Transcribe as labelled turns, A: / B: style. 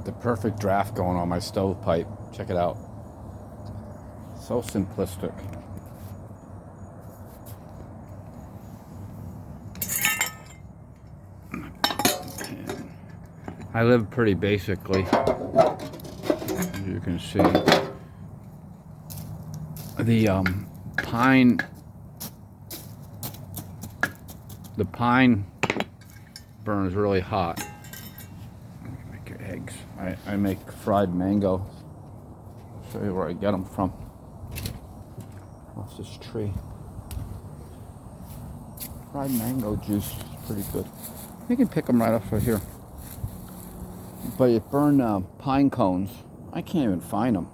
A: The perfect draft going on my stovepipe. Check it out. So simplistic. I live pretty basically, as you can see. The pine burns really hot. Make your eggs. I make fried mango. I'll show you where I get them from. Off this tree. Fried mango juice is pretty good. You can pick them right off of here. But you burn pine cones. I can't even find them.